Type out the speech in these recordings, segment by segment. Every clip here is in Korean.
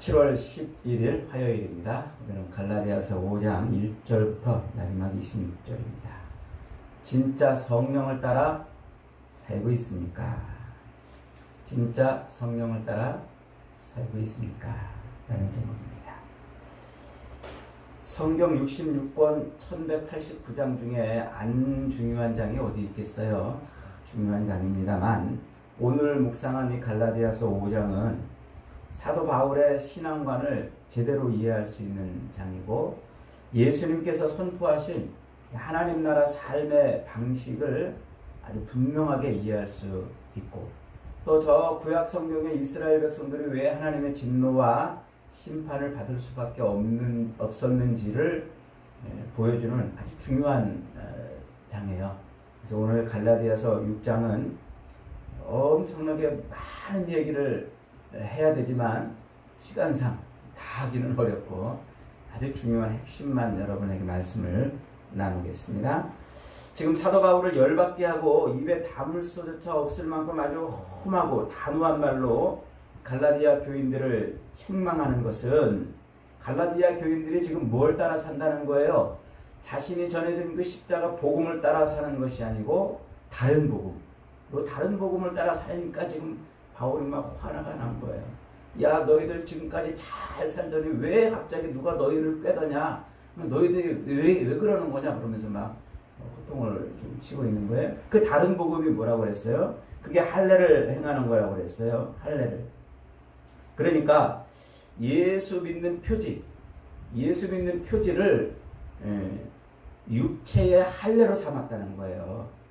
7월 11일 화요일입니다. 오늘은 갈라디아서 5장 1절부터 마지막 26절입니다. 진짜 성령을 따라 살고 있습니까? 진짜 성령을 따라 살고 있습니까? 라는 제목입니다. 성경 66권 1189장 중에 안 중요한 장이 어디 있겠어요? 중요한 장입니다만 오늘 묵상한 이 갈라디아서 5장은 사도 바울의 신앙관을 제대로 이해할 수 있는 장이고 예수님께서 선포하신 하나님 나라 삶의 방식을 아주 분명하게 이해할 수 있고 또 저 구약 성경의 이스라엘 백성들이 왜 하나님의 진노와 심판을 받을 수밖에 없었는지를 보여주는 아주 중요한 장이에요. 그래서 오늘 갈라디아서 6장은 엄청나게 많은 얘기를 해야 되지만 시간상 다 하기는 어렵고 아주 중요한 핵심만 여러분에게 말씀을 나누겠습니다. 지금 사도 바울을 열받게 하고 입에 담을 수조차 없을 만큼 아주 험하고 단호한 말로 갈라디아 교인들을 책망하는 것은 갈라디아 교인들이 지금 뭘 따라 산다는 거예요? 자신이 전해준 그 십자가 복음을 따라 사는 것이 아니고 다른 복음, 그 다른 복음을 따라 사니까 지금 바울이 막 화나가 난 거예요. 야, 너희들 지금까지 잘 살더니 왜 갑자기 누가 너희를 꿰더냐? 너희들이 왜 그러는 거냐? 그러면서 막 호통을 좀 치고 있는 거예요. 그 다른 복음이 뭐라고 그랬어요? 그게 할례를 행하는 거라고 그랬어요. 할례를. 그러니까 예수 믿는 표지를 육체의 할례로 삼았다는 거예요.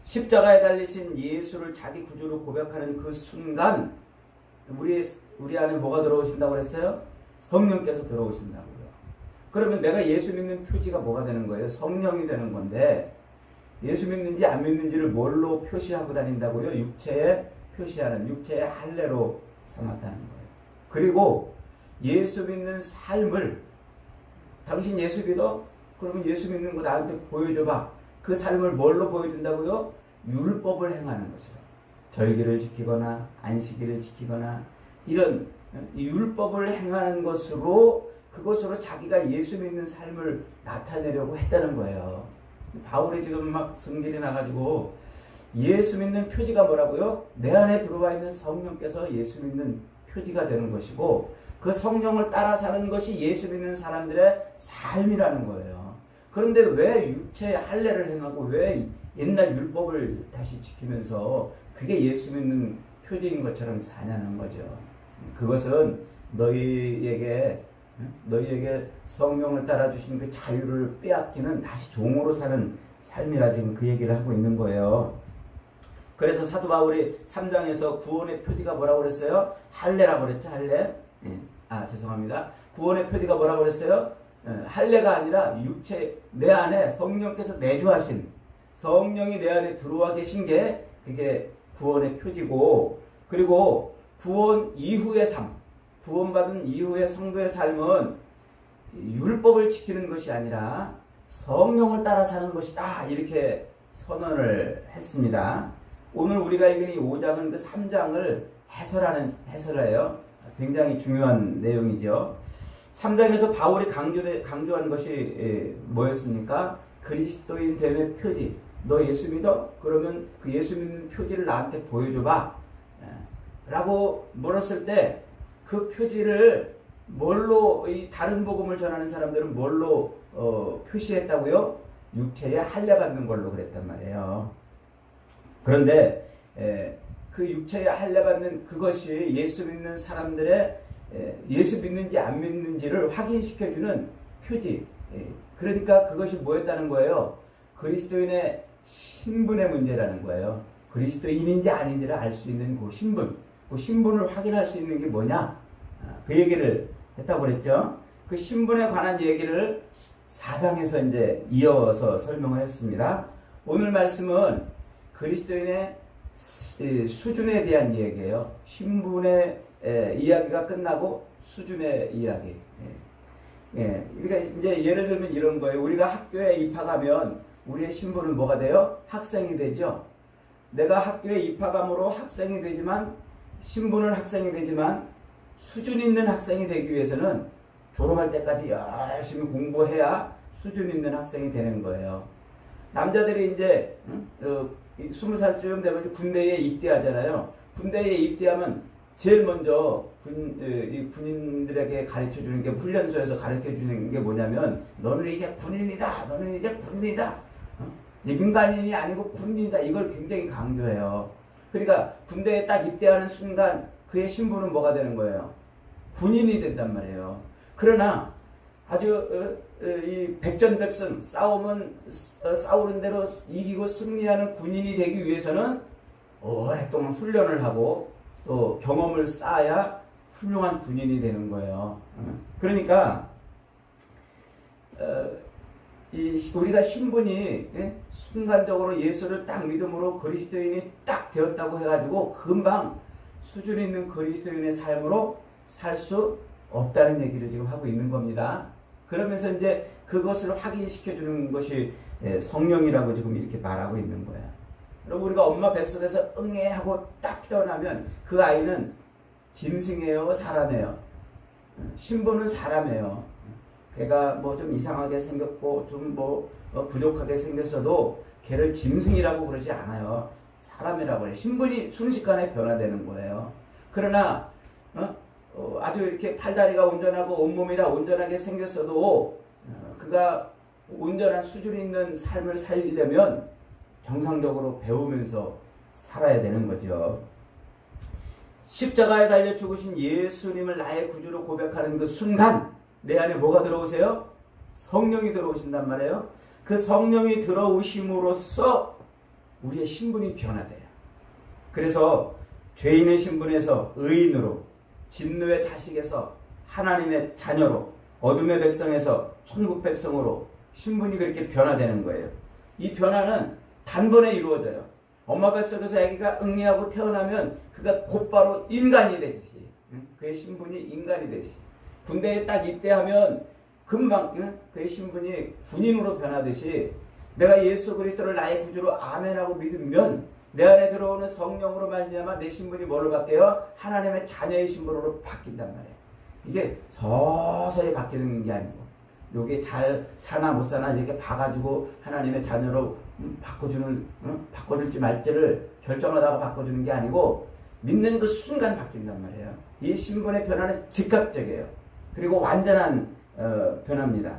십자가에 달리신 예수를 자기 구주로 고백하는 그 순간 우리 안에 뭐가 들어오신다고 그랬어요? 성령께서 들어오신다고요. 그러면 내가 예수 믿는 표지가 뭐가 되는 거예요? 성령이 되는 건데 예수 믿는지 안 믿는지를 뭘로 표시하고 다닌다고요? 육체에 표시하는 육체의 할례로 삼았다는 거예요. 그리고 예수 믿는 삶을 당신 예수 믿어? 그러면 예수 믿는 거 나한테 보여줘봐. 그 삶을 뭘로 보여준다고요? 율법을 행하는 것으로. 절기를 지키거나 안식일을 지키거나 이런 율법을 행하는 것으로 그것으로 자기가 예수 믿는 삶을 나타내려고 했다는 거예요. 바울이 지금 막 성질이 나가지고 예수 믿는 표지가 뭐라고요? 내 안에 들어와 있는 성령께서 예수 믿는 표지가 되는 것이고 그 성령을 따라 사는 것이 예수 믿는 사람들의 삶이라는 거예요. 그런데 왜 육체의 할례를 행하고 왜 옛날 율법을 다시 지키면서 그게 예수 믿는 표지인 것처럼 사냐는 거죠. 그것은 너희에게 성령을 따라 주신 그 자유를 빼앗기는 다시 종으로 사는 삶이라 지금 그 얘기를 하고 있는 거예요. 그래서 사도 바울이 3장에서 구원의 표지가 뭐라고 그랬어요? 할례라고 그랬죠. 할례. 죄송합니다. 구원의 표지가 뭐라고 그랬어요? 할례가 아니라 육체 내 안에 성령께서 내주하신 성령이 내 안에 들어와 계신 게 그게 구원의 표지고 그리고 구원 이후의 삶 구원받은 이후의 성도의 삶은 율법을 지키는 것이 아니라 성령을 따라 사는 것이다 이렇게 선언을 했습니다. 오늘 우리가 읽은 이 5장은 그 3장을 해설해요. 굉장히 중요한 내용이죠. 3장에서 바울이 강조한 것이 뭐였습니까? 그리스도인 됨의 표지. 너 예수 믿어? 그러면 그 예수 믿는 표지를 나한테 보여줘봐. 라고 물었을 때 그 표지를 뭘로 이 다른 복음을 전하는 사람들은 뭘로 표시했다고요? 육체에 할례 받는 걸로 그랬단 말이에요. 그런데 그 육체에 할례 받는 그것이 예수 믿는 사람들의 예수 믿는지 안 믿는지를 확인시켜주는 표지. 그러니까 그것이 뭐였다는 거예요? 그리스도인의 신분의 문제라는 거예요. 그리스도인인지 아닌지를 알 수 있는 그 신분. 그 신분을 확인할 수 있는 게 뭐냐? 그 얘기를 했다고 그랬죠. 그 신분에 관한 얘기를 4장에서 이제 이어서 설명을 했습니다. 오늘 말씀은 그리스도인의 수준에 대한 이야기예요. 신분의 이야기가 끝나고 수준의 이야기. 그러니까 이제 예를 들면 이런 거예요. 우리가 학교에 입학하면 우리의 신분은 뭐가 돼요? 학생이 되죠. 내가 학교에 입학함으로 학생이 되지만 신분은 학생이 되지만 수준 있는 학생이 되기 위해서는 졸업할 때까지 열심히 공부해야 수준 있는 학생이 되는 거예요. 남자들이 이제 20살쯤 되면 군대에 입대하잖아요. 군대에 입대하면 제일 먼저 군인들에게 가르쳐 주는 게, 훈련소에서 가르쳐 주는 게 뭐냐면, 너는 이제 군인이다. 너는 이제 군인이다. 민간인이 아니고 군인이다. 이걸 굉장히 강조해요. 그러니까 군대에 딱 입대하는 순간 그의 신분은 뭐가 되는 거예요? 군인이 된단 말이에요. 그러나 아주 이 백전백승 싸우는 대로 이기고 승리하는 군인이 되기 위해서는 오랫동안 훈련을 하고 또 경험을 쌓아야 훌륭한 군인이 되는 거예요. 그러니까 우리가 신분이 순간적으로 예수를 딱 믿음으로 그리스도인이 딱 되었다고 해가지고 금방 수준 있는 그리스도인의 삶으로 살 수 없다는 얘기를 지금 하고 있는 겁니다. 그러면서 이제 그것을 확인시켜 주는 것이 성령이라고 지금 이렇게 말하고 있는 거야. 여러분, 우리가 엄마 뱃속에서 응애하고 딱 태어나면 그 아이는 짐승이에요, 사람이에요? 신분은 사람이에요. 걔가 뭐 좀 이상하게 생겼고 좀 부족하게 생겼어도 걔를 짐승이라고 그러지 않아요. 사람이라고 해요. 신분이 순식간에 변화되는 거예요. 그러나 아주 이렇게 팔다리가 온전하고 온몸이 다 온전하게 생겼어도 그가 온전한 수준 있는 삶을 살려면 정상적으로 배우면서 살아야 되는 거죠. 십자가에 달려 죽으신 예수님을 나의 구주로 고백하는 그 순간 내 안에 뭐가 들어오세요? 성령이 들어오신단 말이에요. 그 성령이 들어오심으로써 우리의 신분이 변화돼요. 그래서 죄인의 신분에서 의인으로, 진노의 자식에서 하나님의 자녀로, 어둠의 백성에서 천국 백성으로 신분이 그렇게 변화되는 거예요. 이 변화는 단번에 이루어져요. 엄마 뱃속에서 아기가 응애하고 태어나면 그가 곧바로 인간이 되듯이, 그의 신분이 인간이 되듯이, 군대에 딱 입대하면 금방 그의 신분이 군인으로 변하듯이, 내가 예수 그리스도를 나의 구주로 아멘하고 믿으면 내 안에 들어오는 성령으로 말미암아 내 신분이 뭘로 바뀌어요? 하나님의 자녀의 신분으로 바뀐단 말이에요. 이게 서서히 바뀌는 게 아니고, 요게 잘 사나 못 사나 이렇게 봐가지고 하나님의 자녀로 바꿔줄지 말지를 결정하다가 바꿔주는 게 아니고, 믿는 그 순간 바뀐단 말이에요. 이 신분의 변화는 즉각적이에요. 그리고 완전한 변화입니다.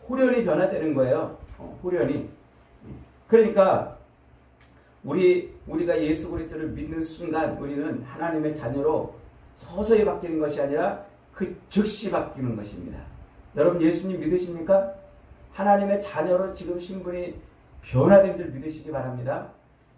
후련이 변화되는 거예요. 후련이. 그러니까 우리가 예수 그리스도를 믿는 순간 우리는 하나님의 자녀로 서서히 바뀌는 것이 아니라 그 즉시 바뀌는 것입니다. 여러분, 예수님 믿으십니까? 하나님의 자녀로 지금 신분이 변화된 줄 믿으시기 바랍니다.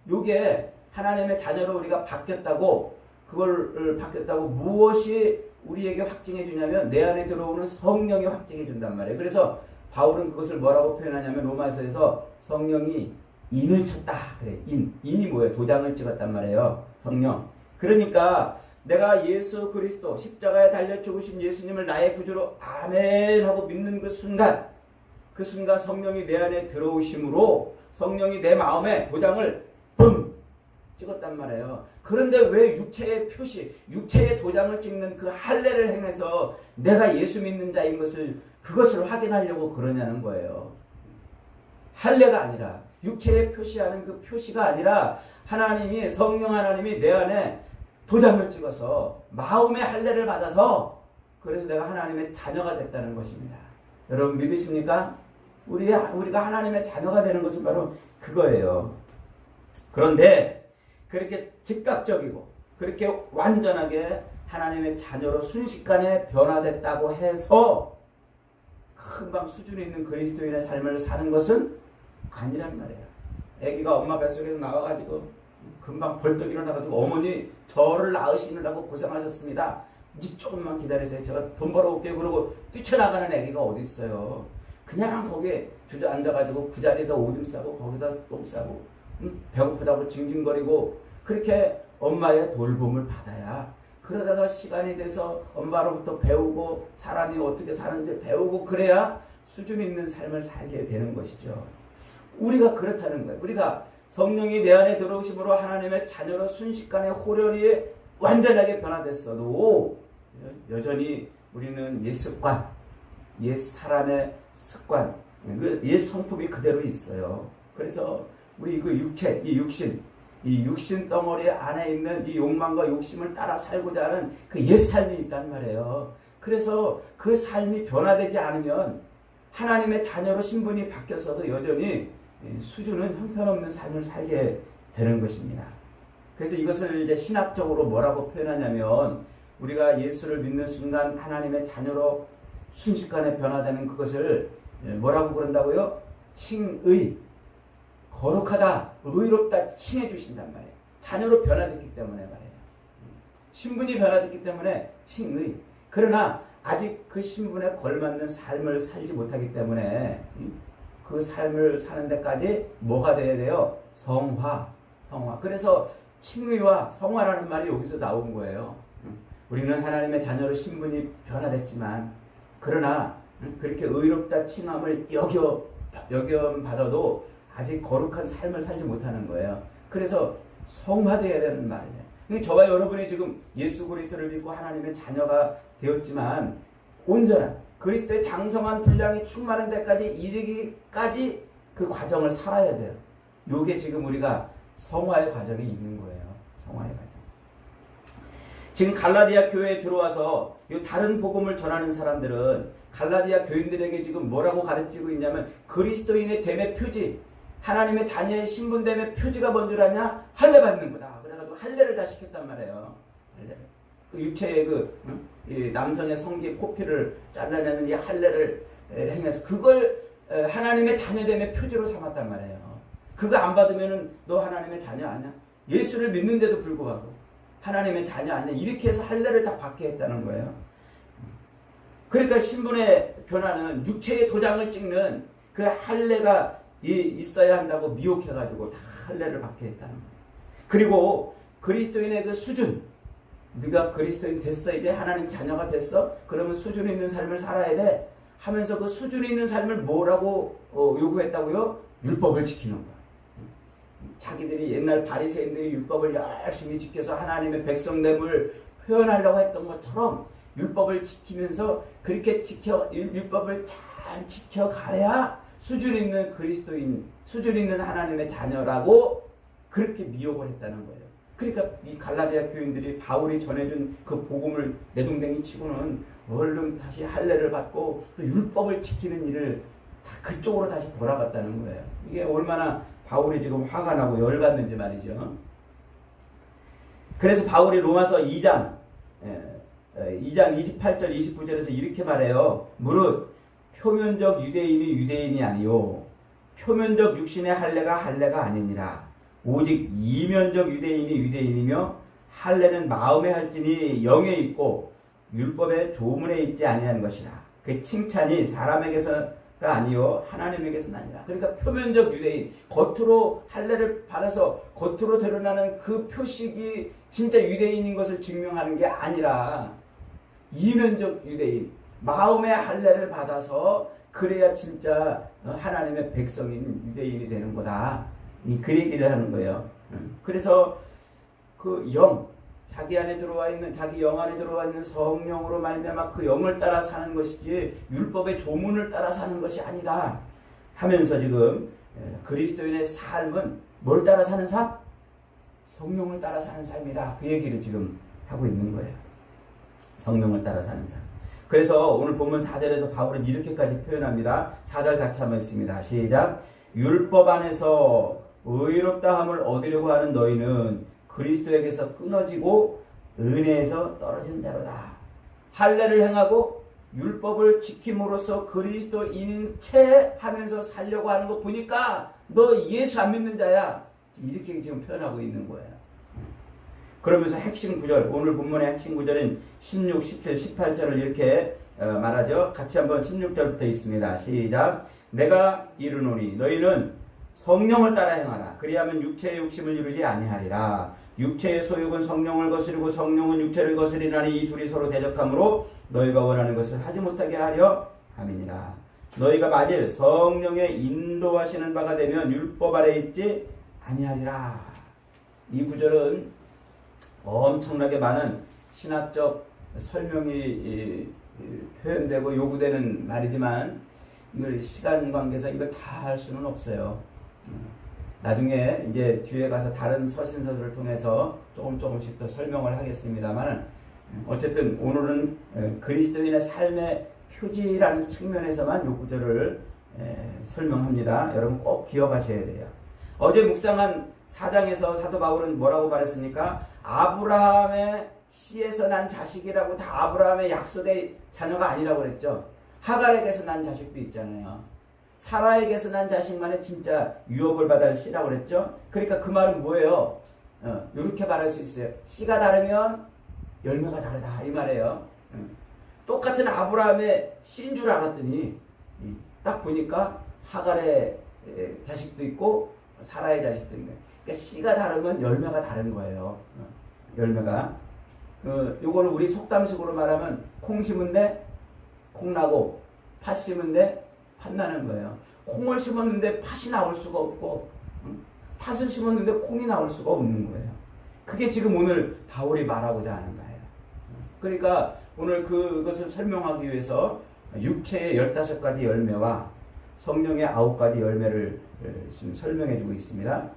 요게 하나님의 자녀로 우리가 바뀌었다고, 그걸 바뀌었다고 무엇이 우리에게 확증해 주냐면 내 안에 들어오는 성령이 확증해 준단 말이에요. 그래서 바울은 그것을 뭐라고 표현하냐면 로마서에서 성령이 인을 쳤다 그래. 인이 뭐예요? 도장을 찍었단 말이에요. 성령. 그러니까 내가 예수 그리스도 십자가에 달려 죽으신 예수님을 나의 구주로 아멘 하고 믿는 그 순간 성령이 내 안에 들어오심으로 성령이 내 마음에 도장을 뿜 찍었단 말이에요. 그런데 왜 육체의 표시, 육체의 도장을 찍는 그 할례를 행해서 내가 예수 믿는 자인 그것을 확인하려고 그러냐는 거예요. 할례가 아니라, 육체에 표시하는 그 표시가 아니라 성령 하나님이 내 안에 도장을 찍어서 마음의 할례를 받아서, 그래서 내가 하나님의 자녀가 됐다는 것입니다. 여러분 믿으십니까? 우리가 하나님의 자녀가 되는 것은 바로 그거예요. 그런데 그렇게 즉각적이고 그렇게 완전하게 하나님의 자녀로 순식간에 변화됐다고 해서 금방 수준 있는 그리스도인의 삶을 사는 것은 아니란 말이에요. 아기가 엄마 뱃속에서 나와가지고 금방 벌떡 일어나가지고 어머니 저를 낳으시느라고 고생하셨습니다. 이제 조금만 기다리세요. 제가 돈 벌어올게요. 그러고 뛰쳐나가는 아기가 어디 있어요. 그냥 거기에 주저앉아가지고 그 자리에다 오줌 싸고 거기다 똥 싸고 배고프다고 징징거리고 그렇게 엄마의 돌봄을 받아야, 그러다가 시간이 돼서 엄마로부터 배우고 사람이 어떻게 사는지 배우고 그래야 수준 있는 삶을 살게 되는 것이죠. 우리가 그렇다는 거예요. 우리가 성령이 내 안에 들어오심으로 하나님의 자녀로 순식간에 호련히 완전하게 변화됐어도 여전히 우리는 옛 습관, 옛 사람의 습관, 옛 성품이 그대로 있어요. 그래서 우리 그 육체, 이 육신 덩어리 안에 있는 이 욕망과 욕심을 따라 살고자 하는 그 옛 삶이 있단 말이에요. 그래서 그 삶이 변화되지 않으면 하나님의 자녀로 신분이 바뀌어서도 여전히 수준은 형편없는 삶을 살게 되는 것입니다. 그래서 이것을 이제 신학적으로 뭐라고 표현하냐면 우리가 예수를 믿는 순간 하나님의 자녀로 순식간에 변화되는 그것을 뭐라고 그런다고요? 칭의, 거룩하다, 의롭다 칭해 주신단 말이에요. 자녀로 변화됐기 때문에 말이에요. 신분이 변화됐기 때문에 칭의. 그러나 아직 그 신분에 걸맞는 삶을 살지 못하기 때문에 그 삶을 사는 데까지 뭐가 돼야 돼요? 성화. 그래서 칭의와 성화라는 말이 여기서 나온 거예요. 우리는 하나님의 자녀로 신분이 변화됐지만 그러나 그렇게 의롭다 칭함을 여겨받아도 아직 거룩한 삶을 살지 못하는 거예요. 그래서 성화되어야 되는 말이에요. 저와 여러분이 지금 예수 그리스도를 믿고 하나님의 자녀가 되었지만 온전한 그리스도의 장성한 분량이 충만한 데까지 이르기까지 그 과정을 살아야 돼요. 요게 지금 우리가 성화의 과정이 있는 거예요. 성화의 과정. 지금 갈라디아 교회에 들어와서 이 다른 복음을 전하는 사람들은 갈라디아 교인들에게 지금 뭐라고 가르치고 있냐면 그리스도인의 됨의 표지, 하나님의 자녀의 신분됨의 표지가 뭔 줄 아냐? 할례 받는 거다. 그래가지고 할례를 다 시켰단 말이에요. 할례. 그 육체의 이 남성의 성기 포피를 잘라내는 이 할례를 행해서 그걸 하나님의 자녀됨의 표지로 삼았단 말이에요. 그거 안 받으면은 너 하나님의 자녀 아니야? 예수를 믿는데도 불구하고 하나님의 자녀 아니야? 이렇게 해서 할례를 다 받게 했다는 거예요. 그러니까 신분의 변화는 육체의 도장을 찍는 그 할례가 있어야 한다고 미혹해가지고 다 할례를 받게 했다는 거예요. 그리고 그리스도인의 그 수준, 네가 그리스도인 됐어, 이제 하나님 자녀가 됐어? 그러면 수준 있는 삶을 살아야 돼 하면서 그 수준 있는 삶을 뭐라고 요구했다고요? 율법을 지키는 거야. 자기들이 옛날 바리새인들이 율법을 열심히 지켜서 하나님의 백성됨을 표현하려고 했던 것처럼 율법을 지키면서 그렇게 율법을 잘 지켜가야 수준 있는 그리스도인, 수준 있는 하나님의 자녀라고 그렇게 미혹을 했다는 거예요. 그러니까 이 갈라디아 교인들이 바울이 전해준 그 복음을 내동댕이 치고는 얼른 다시 할례를 받고 또 율법을 지키는 일을 다 그쪽으로 다시 돌아갔다는 거예요. 이게 얼마나 바울이 지금 화가 나고 열받는지 말이죠. 그래서 바울이 로마서 2장 28절 29절에서 이렇게 말해요. 무릇 표면적 유대인이 아니요 표면적 육신의 할례가 아니니라. 오직 이면적 유대인이며 할례는 마음에 할지니 영에 있고 율법의 조문에 있지 아니한 것이라. 그 칭찬이 사람에게서가 아니요 하나님에게서는 아니라. 그러니까 표면적 유대인, 겉으로 할례를 받아서 겉으로 드러나는 그 표식이 진짜 유대인인 것을 증명하는 게 아니라 이면적 유대인, 마음의 할례를 받아서 그래야 진짜 하나님의 백성인 유대인이 되는 거다. 그 얘기를 하는 거예요. 그래서 그 자기 안에 들어와 있는, 자기 영 안에 들어와 있는 성령으로 말미암아 그 영을 따라 사는 것이지 율법의 조문을 따라 사는 것이 아니다 하면서 지금 그리스도인의 삶은 뭘 따라 사는 삶? 성령을 따라 사는 삶이다. 그 얘기를 지금 하고 있는 거예요. 성령을 따라 사는 삶. 그래서 오늘 본문 4절에서 바울은 이렇게까지 표현합니다. 4절 같이 한번 읽습니다. 시작. 율법 안에서 의롭다함을 얻으려고 하는 너희는 그리스도에게서 끊어지고 은혜에서 떨어진 자로다. 할례를 행하고 율법을 지킴으로써 그리스도인인 채 하면서 살려고 하는 거 보니까 너 예수 안 믿는 자야. 이렇게 지금 표현하고 있는 거예요. 그러면서 핵심 구절, 오늘 본문의 핵심 구절인 16, 17, 18절을 이렇게 말하죠. 같이 한번 16절부터 있습니다. 시작. 내가 이르노니 너희는 성령을 따라 행하라. 그리하면 육체의 욕심을 이루지 아니하리라. 육체의 소욕은 성령을 거스르고 성령은 육체를 거스리나니 이 둘이 서로 대적하므로 너희가 원하는 것을 하지 못하게 하려 함이니라. 너희가 만일 성령의 인도하시는 바가 되면 율법 아래 있지 아니하리라. 이 구절은 엄청나게 많은 신학적 설명이 표현되고 요구되는 말이지만 이걸 시간 관계상 이걸 다 할 수는 없어요. 나중에 이제 뒤에 가서 다른 서신서들을 통해서 조금씩 더 설명을 하겠습니다만 어쨌든 오늘은 그리스도인의 삶의 표지라는 측면에서만 요 구절을 설명합니다. 여러분 꼭 기억하셔야 돼요. 어제 묵상한 4장에서 사도 바울은 뭐라고 말했습니까? 아브라함의 씨에서 난 자식이라고 다 아브라함의 약속의 자녀가 아니라고 그랬죠. 하갈에게서 난 자식도 있잖아요. 사라에게서 난 자식만의 진짜 유업을 받을 씨라고 그랬죠. 그러니까 그 말은 뭐예요? 이렇게 말할 수 있어요. 씨가 다르면 열매가 다르다 이 말이에요. 똑같은 아브라함의 씨인 줄 알았더니 딱 보니까 하갈의 자식도 있고 사라의 자식도 있는 거예요. 그러니까 씨가 다르면 열매가 다른 거예요. 열매가 요거는 우리 속담식으로 말하면 콩 심은데 콩 나고 팥 심은데 팥 나는 거예요. 콩을 심었는데 팥이 나올 수가 없고 팥을 심었는데 콩이 나올 수가 없는 거예요. 그게 지금 오늘 바울이 말하고자 하는 거예요. 그러니까 오늘 그것을 설명하기 위해서 육체의 15가지 열매와 성령의 9가지 열매를 지금 설명해 주고 있습니다.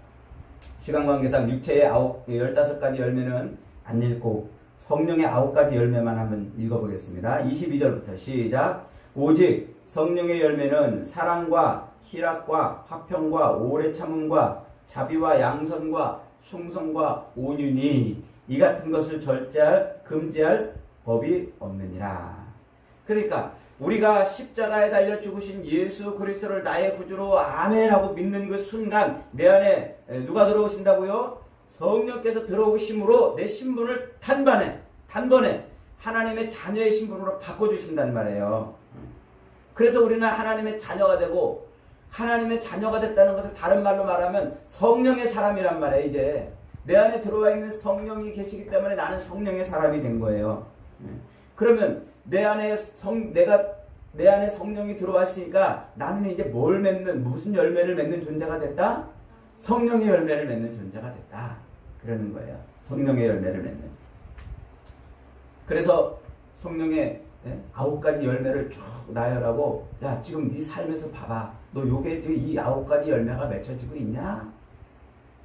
시간 관계상 육체의 15가지 열매는 안 읽고 성령의 9가지 열매만 한번 읽어보겠습니다. 22절부터 시작. 오직 성령의 열매는 사랑과 희락과 화평과 오래 참음과 자비와 양선과 충성과 온유니 이 같은 것을 금지할 법이 없느니라. 그러니까 우리가 십자가에 달려 죽으신 예수 그리스도를 나의 구주로 아멘하고 믿는 그 순간 내 안에 누가 들어오신다고요? 성령께서 들어오심으로 내 신분을 단번에 하나님의 자녀의 신분으로 바꿔주신단 말이에요. 그래서 우리는 하나님의 자녀가 되고 하나님의 자녀가 됐다는 것을 다른 말로 말하면 성령의 사람이란 말이에요. 이제 내 안에 들어와 있는 성령이 계시기 때문에 나는 성령의 사람이 된 거예요. 그러면 내 안에 성령이 들어왔으니까 나는 이제 무슨 열매를 맺는 존재가 됐다? 성령의 열매를 맺는 존재가 됐다. 그러는 거예요. 성령의 열매를 맺는. 그래서 성령의 9가지 열매를 쭉 나열하고 야 지금 네 삶에서 봐봐. 너 요게 지금 이 9가지 열매가 맺혀지고 있냐?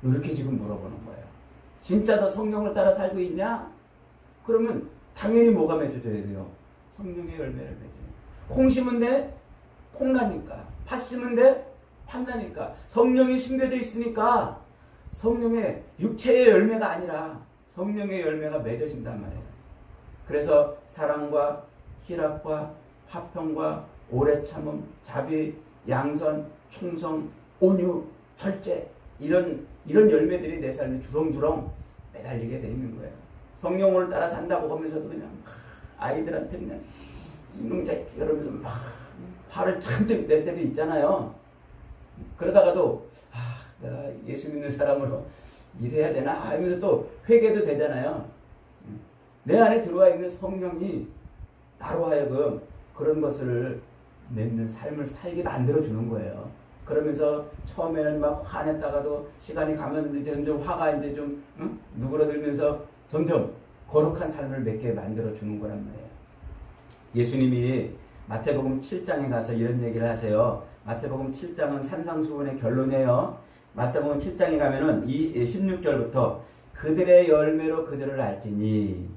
이렇게 지금 물어보는 거예요. 진짜 너 성령을 따라 살고 있냐? 그러면 당연히 뭐가 맺어져야 돼요? 성령의 열매를 맺어요. 콩 심은데 콩 나니까, 팥 심은데 팥 나니까, 성령이 심겨져 있으니까 성령의 육체의 열매가 아니라 성령의 열매가 맺어진단 말이에요. 그래서 사랑과 희락과 화평과 오래 참음, 자비, 양선, 충성, 온유, 절제 이런 열매들이 내 삶에 주렁주렁 매달리게 돼 있는 거예요. 성령을 따라 산다고 하면서도 그냥 아이들한테 그냥 이놈 자식 이러면서 막 화를 잔뜩 낼 때도 있잖아요. 그러다가도 내가 예수 믿는 사람으로 이래야 되나 하면서 또 회개도 되잖아요. 내 안에 들어와 있는 성령이 나로 하여금 그런 것을 맺는 삶을 살게 만들어주는 거예요. 그러면서 처음에는 막 화냈다가도 시간이 가면 점점 화가 이제 좀 누그러들면서 점점 거룩한 삶을 맺게 만들어주는 거란 말이에요. 예수님이 마태복음 7장에 가서 이런 얘기를 하세요. 마태복음 7장은 산상수훈의 결론이에요. 마태복음 7장에 가면은 16절부터 그들의 열매로 그들을 알지니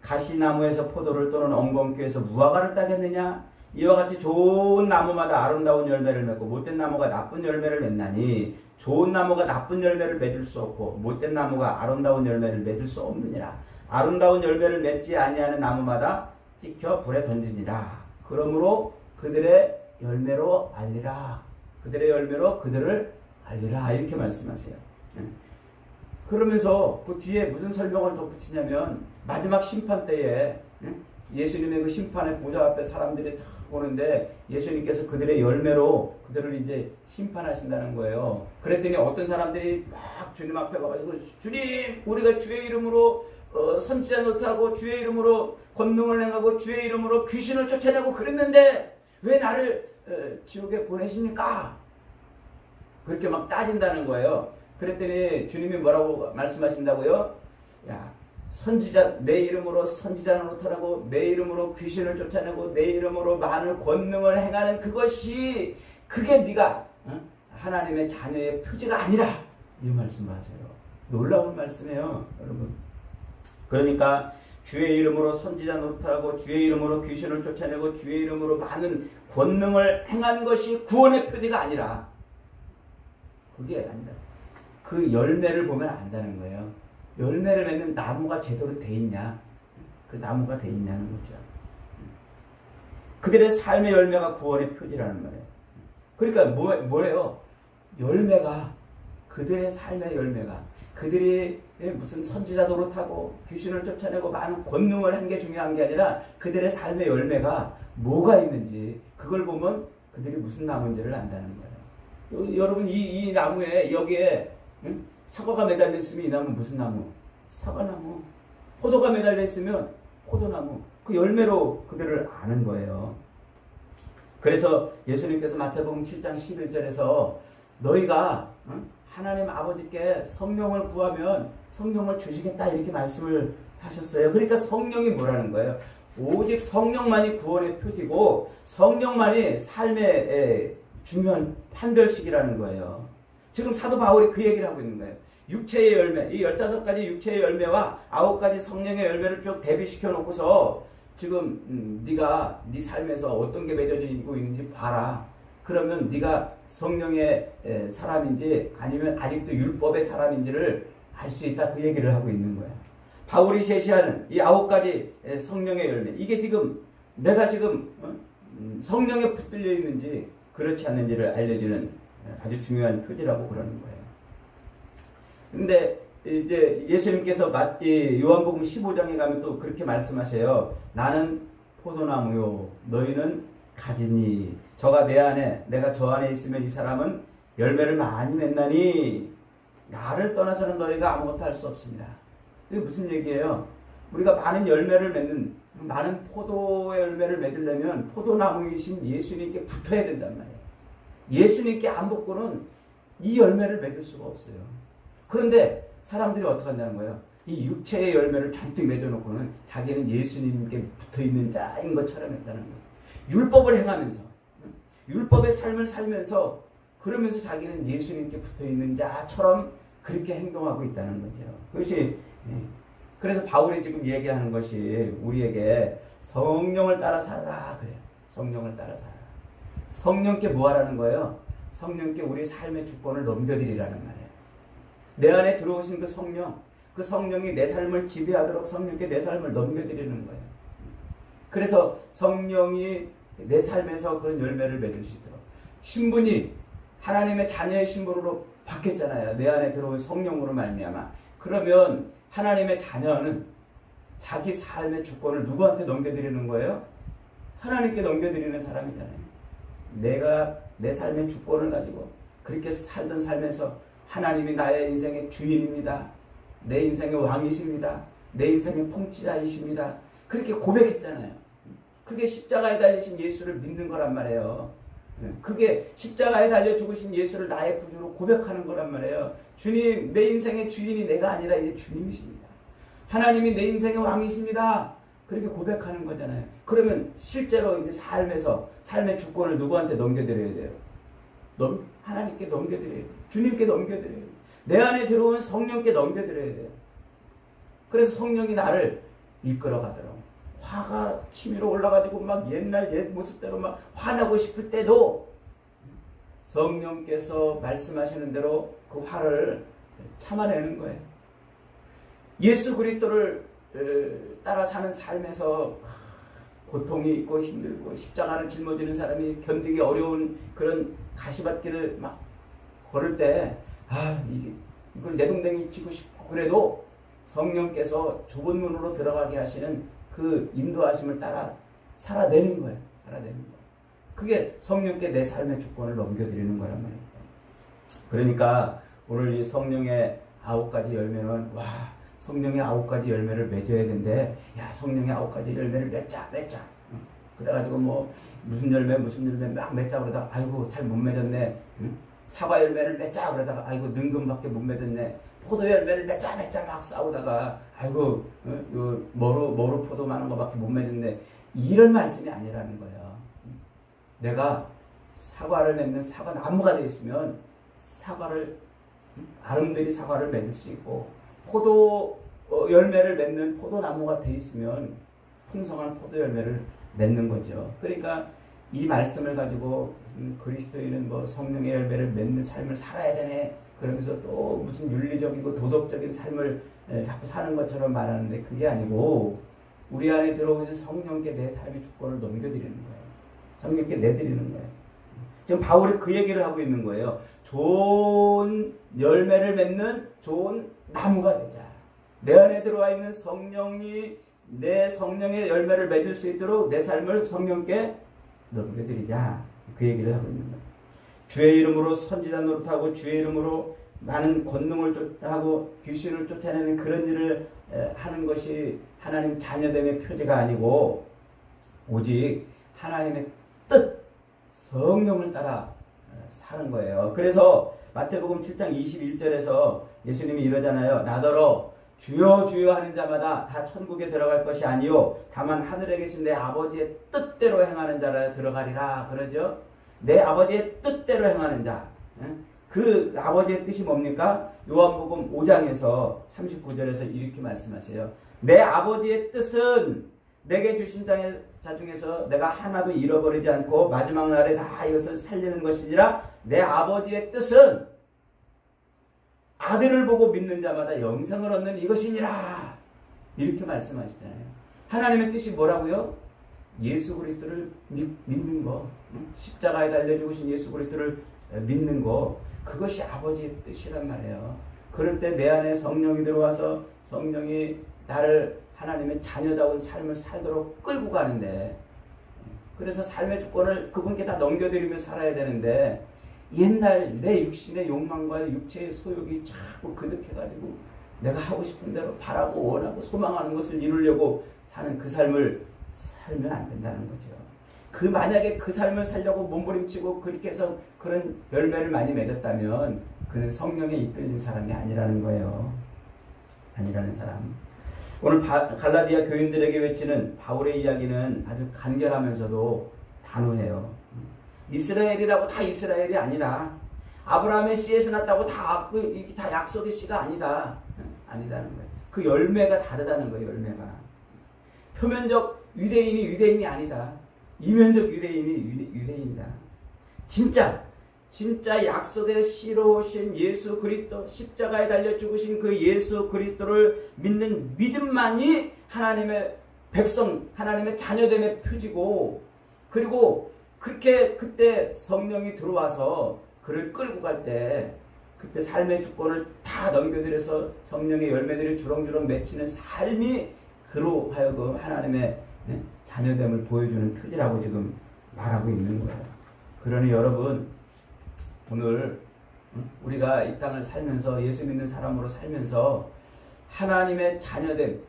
가시나무에서 포도를 또는 엉겅퀴에서 무화과를 따겠느냐? 이와 같이 좋은 나무마다 아름다운 열매를 맺고 못된 나무가 나쁜 열매를 맺나니 좋은 나무가 나쁜 열매를 맺을 수 없고 못된 나무가 아름다운 열매를 맺을 수 없느니라. 아름다운 열매를 맺지 아니하는 나무마다 찍혀 불에 던지니라. 그러므로 그들의 열매로 알리라. 그들의 열매로 그들을 알리라. 이렇게 말씀하세요. 그러면서 그 뒤에 무슨 설명을 덧붙이냐면 마지막 심판 때에 예수님의 그 심판의 보좌 앞에 사람들이 다 오는데 예수님께서 그들의 열매로 그들을 이제 심판하신다는 거예요. 그랬더니 어떤 사람들이 막 주님 앞에 가가지고 주님 우리가 주의 이름으로 선지자 노릇하고 주의 이름으로 권능을 행하고 주의 이름으로 귀신을 쫓아내고 그랬는데 왜 나를 지옥에 보내십니까? 그렇게 막 따진다는 거예요. 그랬더니 주님이 뭐라고 말씀하신다고요? 야, 선지자, 내 이름으로 선지자 노릇하라고, 내 이름으로 귀신을 쫓아내고, 내 이름으로 많은 권능을 행하는 그것이, 그게 네가 하나님의 자녀의 표지가 아니라, 이 말씀을 하세요. 놀라운 말씀이에요, 여러분. 그러니까 주의 이름으로 선지자 노릇하고, 주의 이름으로 귀신을 쫓아내고, 주의 이름으로 많은 권능을 행한 것이 구원의 표지가 아니라, 그게 아니라 그 열매를 보면 안다는 거예요. 열매를 맺는 나무가 제대로 돼 있냐, 그 나무가 돼 있냐는 거죠. 그들의 삶의 열매가 구원의 표지라는 말이에요. 그러니까 뭐예요? 열매가, 그들의 삶의 열매가, 그들이 무슨 선지자 노릇하고 귀신을 쫓아내고 많은 권능을 한 게 중요한 게 아니라 그들의 삶의 열매가 뭐가 있는지, 그걸 보면 그들이 무슨 나무인지를 안다는 거예요. 여러분, 이 나무에, 여기에 사과가 매달려 있으면 이 나무는 무슨 나무? 사과나무. 포도가 매달려 있으면 포도나무. 그 열매로 그들을 아는 거예요. 그래서 예수님께서 마태복음 7장 11절에서 너희가 하나님 아버지께 성령을 구하면 성령을 주시겠다, 이렇게 말씀을 하셨어요. 그러니까 성령이 뭐라는 거예요? 오직 성령만이 구원의 표지고 성령만이 삶의 중요한 판별식이라는 거예요. 지금 사도 바울이 그 얘기를 하고 있는 거예요. 육체의 열매, 이 15가지 육체의 열매와 9가지 성령의 열매를 쭉 대비시켜 놓고서 지금 네가 네 삶에서 어떤 게 맺어지고 있는지 봐라. 그러면 네가 성령의 사람인지 아니면 아직도 율법의 사람인지를 알 수 있다, 그 얘기를 하고 있는 거예요. 바울이 제시하는 이 9가지 성령의 열매, 이게 지금 내가 지금 성령에 붙들려 있는지 그렇지 않는지를 알려주는 아주 중요한 표지라고 그러는 거예요. 근데 이제 예수님께서 요한복음 15장에 가면 또 그렇게 말씀하세요. 나는 포도나무요, 너희는 가지니 저가 내 안에, 내가 저 안에 있으면 이 사람은 열매를 많이 맺나니 나를 떠나서는 너희가 아무것도 할 수 없습니다. 이게 무슨 얘기예요? 우리가 많은 열매를 맺는, 많은 포도의 열매를 맺으려면 포도나무이신 예수님께 붙어야 된단 말이에요. 예수님께 안 붙고는 이 열매를 맺을 수가 없어요. 그런데 사람들이 어떻게 한다는 거예요? 이 육체의 열매를 잔뜩 맺어놓고는 자기는 예수님께 붙어있는 자인 것처럼 했다는 거예요. 율법을 행하면서, 율법의 삶을 살면서, 그러면서 자기는 예수님께 붙어있는 자처럼 그렇게 행동하고 있다는 거죠. 그것이, 그래서 바울이 지금 얘기하는 것이 우리에게 성령을 따라 살아라 그래요. 성령을 따라 살아라. 성령께 뭐 하라는 거예요? 성령께 우리 삶의 주권을 넘겨드리라는 말이에요. 내 안에 들어오신 그 성령이 내 삶을 지배하도록 성령께 내 삶을 넘겨드리는 거예요. 그래서 성령이 내 삶에서 그런 열매를 맺을 수 있도록, 신분이 하나님의 자녀의 신분으로 바뀌었잖아요. 내 안에 들어온 성령으로 말미암아. 그러면 하나님의 자녀는 자기 삶의 주권을 누구한테 넘겨드리는 거예요? 하나님께 넘겨드리는 사람이잖아요. 내가 내 삶의 주권을 가지고 그렇게 살던 삶에서 하나님이 나의 인생의 주인입니다. 내 인생의 왕이십니다. 내 인생의 통치자이십니다. 그렇게 고백했잖아요. 그게 십자가에 달리신 예수를 믿는 거란 말이에요. 그게 십자가에 달려 죽으신 예수를 나의 구주로 고백하는 거란 말이에요. 주님, 내 인생의 주인이 내가 아니라 이제 주님이십니다. 하나님이 내 인생의 왕이십니다. 그렇게 고백하는 거잖아요. 그러면 실제로 이제 삶에서 삶의 주권을 누구한테 넘겨드려야 돼요? 하나님께 넘겨드려야 돼요. 주님께 넘겨드려야 돼요. 내 안에 들어온 성령께 넘겨드려야 돼요. 그래서 성령이 나를 이끌어가더라고. 화가 치밀어 올라가지고 막 옛날 옛 모습대로 막 화나고 싶을 때도 성령께서 말씀하시는 대로 그 화를 참아내는 거예요. 예수 그리스도를 따라 사는 삶에서 고통이 있고 힘들고 십자가를 짊어지는 사람이 견디기 어려운 그런 가시밭길을 막 걸을 때 이걸 내동댕이 치고 싶고 그래도 성령께서 좁은 문으로 들어가게 하시는 그 인도하심을 따라 살아내는 거예요. 살아내는 거예요. 그게 성령께 내 삶의 주권을 넘겨드리는 거란 말입니다. 그러니까 오늘 이 성령의 9가지 열매는 성령의 9가지 열매를 맺어야 되는데 성령의 9가지 열매를 맺자. 그래가지고 뭐 무슨 열매 막 맺자 그러다가 아이고 잘 못 맺었네. 사과 열매를 맺자 그러다가 아이고 능금밖에 못 맺었네. 포도 열매를 맺자 막 싸우다가 아이고 요 머루 포도 많은 거밖에 못 맺었네. 이런 말씀이 아니라는 거예요. 내가 사과를 맺는 사과 나무가 되어 있으면 아름드리 사과를 맺을 수 있고, 포도 열매를 맺는 포도나무가 되어 있으면 풍성한 포도 열매를 맺는 거죠. 그러니까 이 말씀을 가지고 그리스도인은 뭐 성령의 열매를 맺는 삶을 살아야 되네, 그러면서 또 무슨 윤리적이고 도덕적인 삶을 자꾸 사는 것처럼 말하는데, 그게 아니고 우리 안에 들어오신 성령께 내 삶의 주권을 넘겨드리는 거예요. 성령께 내드리는 거예요. 지금 바울이 그 얘기를 하고 있는 거예요. 좋은 열매를 맺는 좋은 나무가 되자. 내 안에 들어와 있는 성령이 내 성령의 열매를 맺을 수 있도록 내 삶을 성령께 넘겨드리자. 그 얘기를 하고 있는 거예요. 주의 이름으로 선지자 노릇하고 주의 이름으로 많은 권능을 하고 귀신을 쫓아내는 그런 일을 하는 것이 하나님 자녀됨의 표지가 아니고, 오직 하나님의 뜻, 성령을 따라 사는 거예요. 그래서 마태복음 7장 21절에서 예수님이 이러잖아요. 나더러 주여 주여 하는 자마다 다 천국에 들어갈 것이 아니요 다만 하늘에 계신 내 아버지의 뜻대로 행하는 자라 들어가리라 그러죠. 내 아버지의 뜻대로 행하는 자, 그 아버지의 뜻이 뭡니까? 요한복음 5장에서 39절에서 이렇게 말씀하세요. 내 아버지의 뜻은 내게 주신 자 중에서 내가 하나도 잃어버리지 않고 마지막 날에 다 이것을 살리는 것이니라. 내 아버지의 뜻은 아들을 보고 믿는 자마다 영생을 얻는 이것이니라. 이렇게 말씀하시잖아요. 하나님의 뜻이 뭐라고요? 예수 그리스도를 믿는 거, 십자가에 달려 죽으신 예수 그리스도를 믿는 거, 그것이 아버지의 뜻이란 말이에요. 그럴 때 내 안에 성령이 들어와서 성령이 나를 하나님의 자녀다운 삶을 살도록 끌고 가는데, 그래서 삶의 주권을 그분께 다 넘겨드리며 살아야 되는데, 옛날 내 육신의 욕망과 육체의 소욕이 자꾸 그득해가지고 내가 하고 싶은 대로 바라고 원하고 소망하는 것을 이루려고 사는 그 삶을 살면 안 된다는 거죠. 만약에 그 삶을 살려고 몸부림치고 그렇게 해서 그런 열매를 많이 맺었다면 그는 성령에 이끌린 사람이 아니라는 거예요. 아니라는 사람. 오늘 갈라디아 교인들에게 외치는 바울의 이야기는 아주 간결하면서도 단호해요. 이스라엘이라고 다 이스라엘이 아니다. 아브라함의 씨에서 났다고 다 약속의 씨가 아니다. 아니다는 거예요. 그 열매가 다르다는 거예요. 열매가. 표면적 유대인이 유대인이 아니다. 이면적 유대인이 유대인이다. 진짜 약속의 씨로 오신 예수 그리스도, 십자가에 달려 죽으신 그 예수 그리스도를 믿는 믿음만이 하나님의 백성, 하나님의 자녀됨의 표지고, 그리고 그렇게 그때 성령이 들어와서 그를 끌고 갈 때 그때 삶의 주권을 다 넘겨드려서 성령의 열매들이 주렁주렁 맺히는 삶이 그로 하여금 하나님의 자녀됨을 보여주는 표지라고 지금 말하고 있는 거예요. 그러니 여러분, 오늘 우리가 이 땅을 살면서 예수 믿는 사람으로 살면서 하나님의 자녀됨,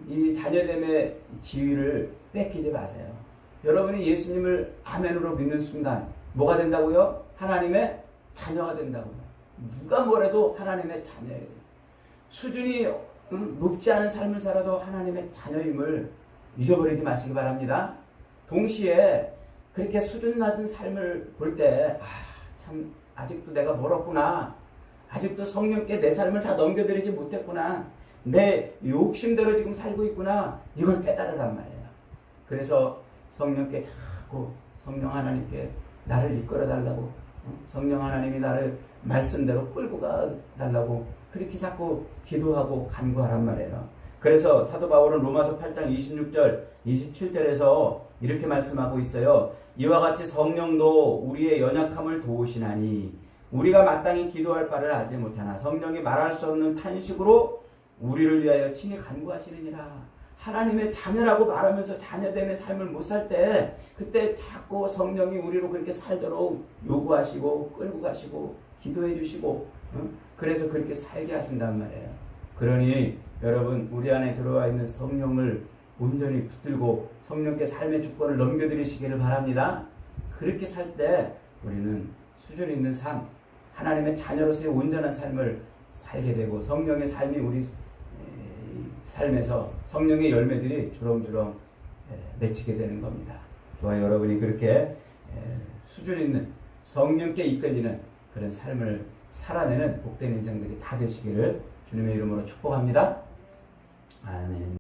이 자녀됨의 지위를 뺏기지 마세요. 여러분이 예수님을 아멘으로 믿는 순간 뭐가 된다고요? 하나님의 자녀가 된다고요. 누가 뭐래도 하나님의 자녀예요. 수준이 높지 않은 삶을 살아도 하나님의 자녀임을 잊어버리지 마시기 바랍니다. 동시에 그렇게 수준 낮은 삶을 볼 때 참 아직도 내가 멀었구나. 아직도 성령께 내 삶을 다 넘겨드리지 못했구나. 내 욕심대로 지금 살고 있구나. 이걸 깨달으란 말이에요. 그래서 성령께 자꾸 성령 하나님께 나를 이끌어 달라고, 성령 하나님이 나를 말씀대로 끌고 가 달라고 그렇게 자꾸 기도하고 간구하란 말이에요. 그래서 사도 바울은 로마서 8장 26절 27절에서 이렇게 말씀하고 있어요. 이와 같이 성령도 우리의 연약함을 도우시나니 우리가 마땅히 기도할 바를 알지 못하나 성령이 말할 수 없는 탄식으로 우리를 위하여 친히 간구하시느니라. 하나님의 자녀라고 말하면서 자녀됨의 삶을 못 살 때 그때 자꾸 성령이 우리로 그렇게 살도록 요구하시고 끌고 가시고 기도해 주시고, 그래서 그렇게 살게 하신단 말이에요. 그러니 여러분, 우리 안에 들어와 있는 성령을 온전히 붙들고 성령께 삶의 주권을 넘겨드리시기를 바랍니다. 그렇게 살 때 우리는 수준 있는 삶, 하나님의 자녀로서의 온전한 삶을 살게 되고 성령의 삶이 우리 삶에서 성령의 열매들이 주렁주렁 맺히게 되는 겁니다. 저와 여러분이 그렇게 수준 있는 성령께 이끌리는 그런 삶을 살아내는 복된 인생들이 다 되시기를 주님의 이름으로 축복합니다. 아멘.